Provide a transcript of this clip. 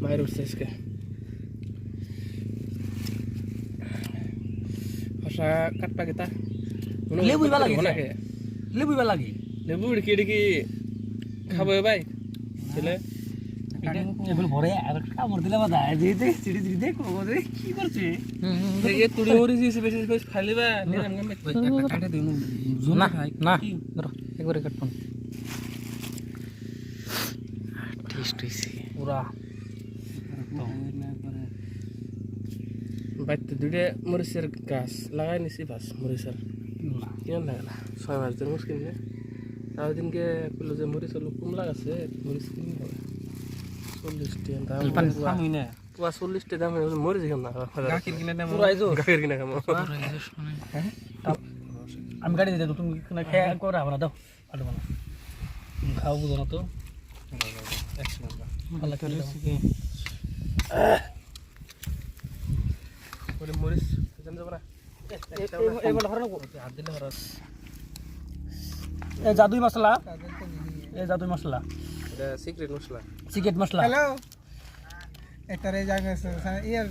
মায়ের উঠছে আজকে ভাষা কাটপা গেতা লেবু ইবা লাগে লেবু ইবা লাগে লেবু কি কি খাবো ভাই ছেলে এগুলো ভরে আর কামড় দিলে বা দায় যেতে চিড়ি চিড়ি দেখো রে কি করছে এই তুড়ি মরি দিয়েছে বেশি বেশি খাইলিবা নিরাম গামে একটা কাটে দিন না না ধরো একবারে কাটুন টেস্ট হইছে পুরা বাইতে দুইটা মরিচের গাছ লাগাই নিছি বাস মরিচের কেন লাগলা 6 মাস ধরে মুশকিল না তাও দিনকে কইলো যে মরিচ হলো কমলা আছে মরিচ কিনে হবে 40 টাকা দাম পানি খামই না পুরা 40 টাকা দাম মরিচ কেন না গাকির কিনে না পুরা আইজো গাকির কিনা খামো আমি গাড়ি দিতে তুমি কিনা খেয়ে করে আমরা দাও আলো বানা খাও বুঝো না তো ভালো করে ওরে মরিচ জান যাব না এই বড় হরন হাত দিলে হরন এই জাদুই মশলা এটা সিক্রেট মশলা সিক্রেট মশলা হ্যালো এটারে জায়গা ইয়ার